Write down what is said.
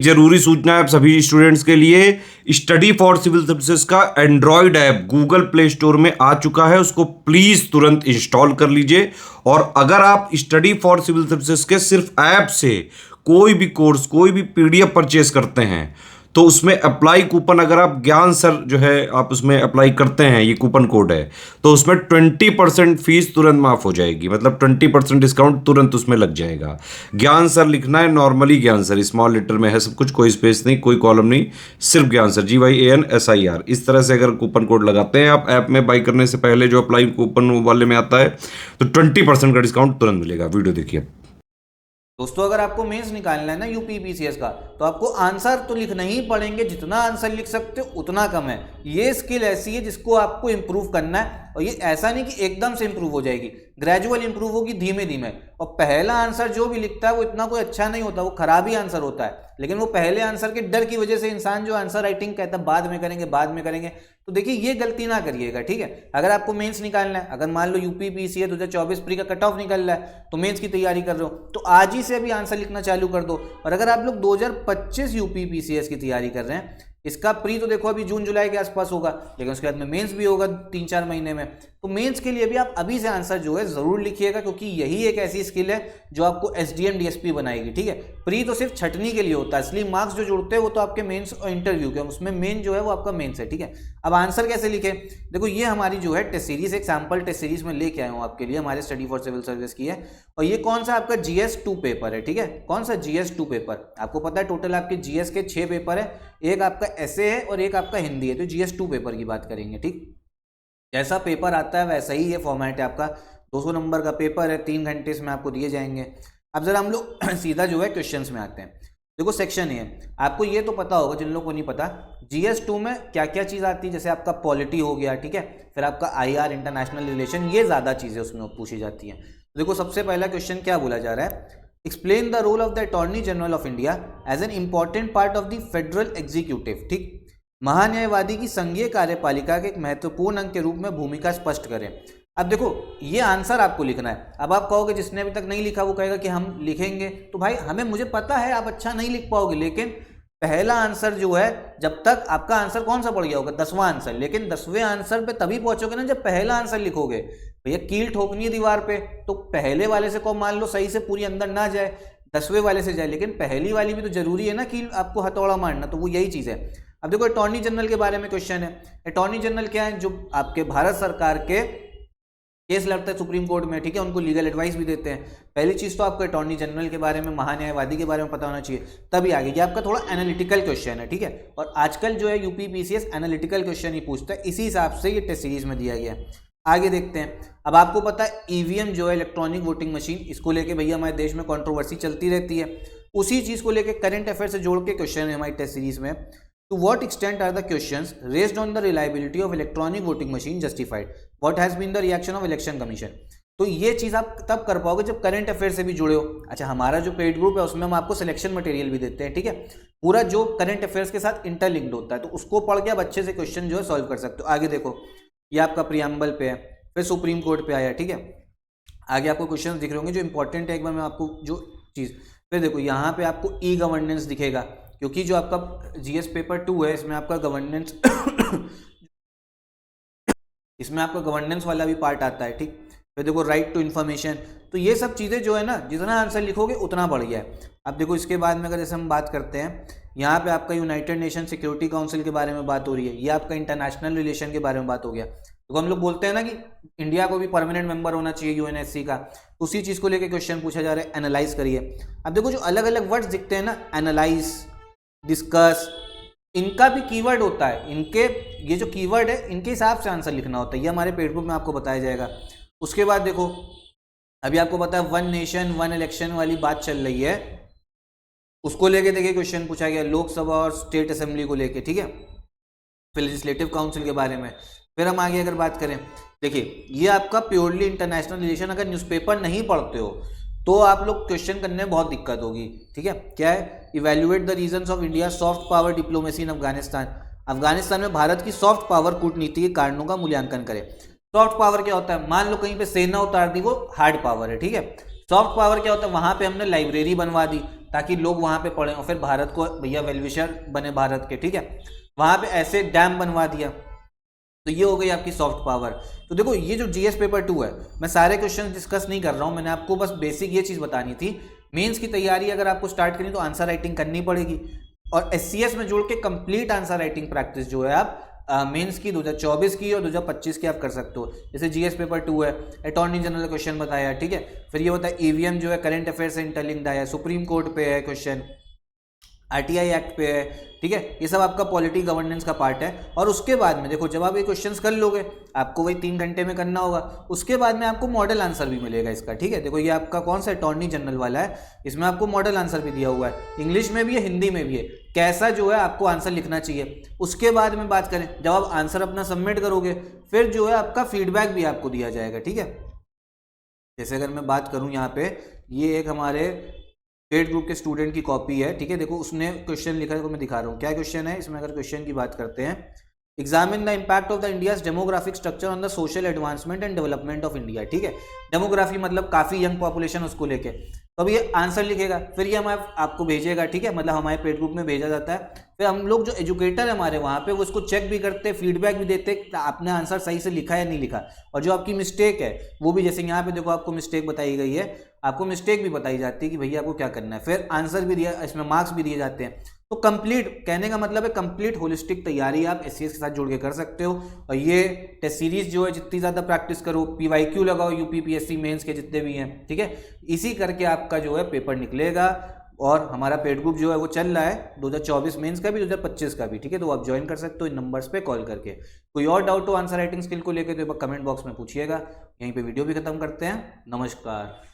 जरूरी सूचना है आप सभी स्टूडेंट्स के लिए, स्टडी फॉर सिविल सर्विसेज का Android app Google play store में आ चुका है, उसको प्लीज तुरंत इंस्टॉल कर लीजिए। और अगर आप स्टडी फॉर सिविल सर्विसेज के सिर्फ ऐप से कोई भी कोर्स, कोई भी पीडीएफ परचेस करते हैं तो उसमें अप्लाई कूपन, अगर आप ज्ञान सर जो है आप उसमें अप्लाई करते हैं, ये कूपन कोड है, तो उसमें 20% फीस तुरंत माफ हो जाएगी, मतलब 20% डिस्काउंट तुरंत उसमें लग जाएगा। ज्ञान सर लिखना है, नॉर्मली ज्ञान सर स्मॉल लेटर में है सब कुछ, कोई स्पेस नहीं, कोई कॉलम नहीं, सिर्फ ज्ञान सर GYANSIR। इस तरह से अगर कूपन कोड लगाते हैं आप ऐप में बाई करने से पहले, जो अप्लाई कूपन वाले में आता है, तो 20% का डिस्काउंट तुरंत मिलेगा। वीडियो देखिए दोस्तों, अगर आपको मेंस निकालना है ना यूपीपीसीएस का, तो आपको आंसर तो लिखना ही पड़ेंगे, जितना आंसर लिख सकते हो उतना कम है। ये स्किल ऐसी है जिसको आपको इंप्रूव करना है, और ये ऐसा नहीं कि एकदम से इंप्रूव हो जाएगी, ग्रेजुअल इंप्रूव होगी धीमे धीमे। और पहला आंसर जो भी लिखता है वो इतना कोई अच्छा नहीं होता, वो खराब ही आंसर होता है। लेकिन वो पहले आंसर के डर की वजह से इंसान जो आंसर राइटिंग कहता है बाद में करेंगे, बाद में करेंगे, तो देखिए ये गलती ना करिएगा, ठीक है। अगर आपको मेंस निकालना है, अगर मान लो यूपीपीसीएस 2024 प्री का कट ऑफ निकल रहा है, तो मेंस की तैयारी कर रहे हो, तो आज ही से अभी आंसर लिखना चालू कर दो। और अगर आप लोग 2025 यूपीपीसीएस की तैयारी कर रहे हैं, इसका प्री तो देखो अभी जून जुलाई के आसपास होगा, लेकिन उसके बाद में मेंस भी होगा 3-4 महीने में। तो मेंस के लिए भी आप अभी से आंसर जो है जरूर लिखिएगा, क्योंकि यही एक ऐसी स्किल है जो आपको SDM DSP बनाएगी, ठीक है। प्री तो सिर्फ छटनी के लिए होता है, असली मार्क्स जो जुड़ते हैं वो तो आपके मेंस और इंटरव्यू के, उसमें मेन जो है वो आपका मेंस है, ठीक है। अब आंसर कैसे लिखे, देखो ये हमारी जो है टेस्ट सीरीज, एक सैम्पल टेस्ट सीरीज में लेके आया हूँ आपके लिए, हमारे स्टडी फॉर सिविल सर्विस की है। और ये कौन सा आपका GS2 पेपर है, ठीक है। कौन सा GS2 पेपर, आपको पता है टोटल आपके GS के 6 पेपर है, एक आपका ऐसे है और एक आपका हिंदी है, तो GS2 पेपर की बात करेंगे, ठीक। जैसा पेपर आता है वैसा ही ये फॉर्मेट है आपका, 200 नंबर का पेपर है, 3 घंटे इसमें आपको दिए जाएंगे। अब जरा हम लोग सीधा जो है क्वेश्चंस में आते हैं। देखो सेक्शन ए, आपको ये तो पता होगा, जिन लोगों को नहीं पता GS2 में क्या क्या चीज़ आती है, जैसे आपका पॉलिटी हो गया, ठीक है, फिर आपका IR इंटरनेशनल रिलेशन, ये ज़्यादा चीज़ें उसमें पूछी जाती हैं। देखो सबसे पहला क्वेश्चन क्या बोला जा रहा है, explain the role of the attorney general of India as an important part of the federal executive, ठीक। महान्यायवादी की संघीय कार्यपालिका के एक महत्वपूर्ण अंग के रूप में भूमिका स्पष्ट करें। अब देखो ये आंसर आपको लिखना है। अब आप कहोगे जिसने अभी तक नहीं लिखा वो कहेगा कि हम लिखेंगे, तो भाई हमें, मुझे पता है आप अच्छा नहीं लिख पाओगे, लेकिन पहला आंसर जो है, जब तक आपका आंसर कौन सा पड़ गया होगा, 10वां आंसर, लेकिन 10वें आंसर पे तभी पहुंचोगे ना जब पहला आंसर लिखोगे। भैया कील ठोकनी है दीवार पे, तो पहले वाले से को मान लो सही से पूरी अंदर ना जाए, 10वें वाले से जाए, लेकिन पहली वाली भी तो जरूरी है ना कील आपको हथौड़ा मारना, तो वो यही चीज़ है। अब देखो अटॉर्नी जनरल के बारे में क्वेश्चन है। अटॉर्नी जनरल क्या है, जो आपके भारत सरकार के केस लड़ते हैं सुप्रीम कोर्ट में, ठीक है, उनको लीगल एडवाइस भी देते हैं। पहली चीज तो आपको अटॉर्नी जनरल के बारे में, महान्यायवादी के बारे में पता होना चाहिए, तभी आगे। ये आपका थोड़ा एनालिटिकल क्वेश्चन है, ठीक है, और आजकल जो है यूपीपीसीएस एनालिटिकल क्वेश्चन ही पूछता है, इसी हिसाब से ये टेस्ट सीरीज में दिया गया है। आगे देखते हैं। अब आपको पता है ईवीएम जो है इलेक्ट्रॉनिक वोटिंग मशीन, इसको लेके भैया हमारे देश में कंट्रोवर्सी चलती रहती है, उसी चीज को लेके करंट अफेयर से जोड़ के क्वेश्चन है हमारी टेस्ट सीरीज में। To what extent are the questions raised on the reliability of electronic voting machine justified? What has been the reaction of election commission? तो ये चीज़ आप तब कर पाओगे जब करंट अफेयर से भी जुड़े हो। अच्छा, हमारा जो पेड ग्रुप है उसमें हम आपको सिलेक्शन मटेरियल भी देते हैं, ठीक है, पूरा जो करंट अफेयर्स के साथ इंटरलिंक्ड होता है, तो उसको पढ़ के आप अच्छे से क्वेश्चन जो है सॉल्व कर सकते हो। आगे देखो, ये आपका प्रियम्बल पे है, फिर सुप्रीम कोर्ट पे आया, ठीक है। आगे आपको क्वेश्चन दिख रहे होंगे जो इंपॉर्टेंट है, एक बार मैं आपको जो चीज़, फिर देखो यहाँ पे आपको ई गवर्नेंस दिखेगा, क्योंकि जो आपका GS पेपर 2 है इसमें आपका गवर्नेंस इसमें आपका गवर्नेंस वाला भी पार्ट आता है, ठीक। फिर देखो राइट टू इन्फॉर्मेशन, तो ये सब चीज़ें जो है ना, जितना आंसर लिखोगे उतना बढ़ गया है। अब देखो इसके बाद में अगर जैसे हम बात करते हैं, यहाँ पे आपका यूनाइटेड नेशन सिक्योरिटी काउंसिल के बारे में बात हो रही है, ये आपका इंटरनेशनल रिलेशन के बारे में बात हो गया। तो हम लोग बोलते हैं ना कि इंडिया को भी परमानेंट मेंबर होना चाहिए UNSC का, उसी चीज़ को लेकर क्वेश्चन पूछा जा रहा है, एनालाइज करिए। अब देखो जो अलग अलग वर्ड्स दिखते हैं ना, एनालाइज, डिस्कस, इनका भी कीवर्ड होता है, इनके ये जो कीवर्ड है इनके हिसाब से आंसर लिखना होता है, ये हमारे पेड बुक में आपको बताया जाएगा। उसके बाद देखो अभी आपको पता है 1 नेशन 1 इलेक्शन वाली बात चल रही है, उसको लेके देखिए क्वेश्चन पूछा गया लोकसभा और स्टेट असेंबली को लेके, ठीक है, फिर लेजिस्लेटिव काउंसिल के बारे में। फिर हम आगे अगर बात करें, देखिए ये आपका प्योरली इंटरनेशनल रिलेशन, अगर न्यूज़पेपर नहीं पढ़ते हो तो आप लोग क्वेश्चन करने में बहुत दिक्कत होगी, ठीक है। क्या है, evaluate the reasons of India soft power diplomacy in Afghanistan, Afghanistan में भारत की सॉफ्ट पावर कूटनीति के कारणों का मूल्यांकन करें। सॉफ्ट पावर क्या होता है, मान लो कहीं पे सेना उतार दी, वो हार्ड पावर है, ठीक है। सॉफ्ट पावर क्या होता है, वहां पे हमने लाइब्रेरी बनवा दी, ताकि लोग वहाँ पे पढ़ें और फिर भारत को भैया वेलविशर बने भारत के, ठीक है। वहाँ पे ऐसे डैम बनवा दिया, तो ये हो गई आपकी सॉफ्ट पावर। तो देखो ये जो जीएस पेपर 2 है, मैं सारे क्वेश्चन डिस्कस नहीं कर रहा हूँ, मैंने आपको बस बेसिक ये चीज़ बतानी थी। मेंस की तैयारी अगर आपको स्टार्ट करनी तो आंसर राइटिंग करनी पड़ेगी, और एससीएस में जोड़ के कंप्लीट आंसर राइटिंग प्रैक्टिस जो है आप मेंस की 2024 की और 2025 की आप कर सकते हो। जैसे जीएस पेपर 2 है, अटॉर्नी जनरल क्वेश्चन बताया, ठीक है। फिर ये होता है ईवीएम जो है करंट अफेयर से इंटरलिंक्ड है, सुप्रीम कोर्ट पे है क्वेश्चन, आरटीआई एक्ट पे है, ठीक है। ये सब आपका पॉलिटी गवर्नेंस का पार्ट है। और उसके बाद में देखो जब आप ये क्वेश्चंस कर लोगे, आपको वही 3 घंटे में करना होगा, उसके बाद में आपको मॉडल आंसर भी मिलेगा इसका, ठीक है। देखो ये आपका कौन सा अटॉर्नी जनरल वाला है, इसमें आपको मॉडल आंसर भी दिया हुआ है, इंग्लिश में भी है, हिंदी में भी है, कैसा जो है आपको आंसर लिखना चाहिए। उसके बाद में बात करें, जब आप आंसर अपना सबमिट करोगे फिर जो है आपका फीडबैक भी आपको दिया जाएगा, ठीक है। जैसे अगर मैं बात करूं यहाँ पे, ये एक हमारे पेड ग्रुप के स्टूडेंट की कॉपी है, ठीक है। देखो उसने क्वेश्चन लिखा है, तो मैं दिखा रहा हूँ क्या क्वेश्चन है इसमें। अगर क्वेश्चन की बात करते हैं, examine the impact of the India's demographic structure on the social advancement and development of India, ठीक है। डेमोग्राफी मतलब काफी यंग पॉपुलेशन, उसको लेके तो अब ये आंसर लिखेगा, फिर ये हमारे आपको भेजेगा, ठीक है, मतलब हमारे पेड ग्रुप में भेजा जाता है। फिर हम लोग जो एजुकेटर है हमारे वहाँ पे, वो उसको चेक भी करते हैं, फीडबैक भी देते हैं आपने आंसर सही से लिखा या नहीं लिखा। और जो आपकी मिस्टेक है वो भी, जैसे यहाँ पे देखो आपको मिस्टेक बताई गई है, आपको मिस्टेक भी बताई जाती है कि भैया आपको क्या करना है, फिर आंसर भी दिया, इसमें मार्क्स भी दिए जाते हैं। तो कंप्लीट कहने का मतलब है कंप्लीट होलिस्टिक तैयारी आप एससीएस के साथ जोड़ के कर सकते हो। और ये टेस्ट सीरीज जो है जितनी ज़्यादा प्रैक्टिस करो, पीवाईक्यू लगाओ यूपीपीएससी मेंस के जितने भी हैं, ठीक है, इसी करके आपका जो है पेपर निकलेगा। और हमारा पेड ग्रुप जो है वो चल रहा है 2024 मेंस का भी, 2025 का भी, ठीक है। तो आप ज्वाइन कर सकते हो इन नंबर्स पे कॉल करके। कोई और डाउट हो आंसर राइटिंग स्किल को लेकर तो कमेंट बॉक्स में पूछिएगा। यहीं पे वीडियो भी खत्म करते हैं। नमस्कार।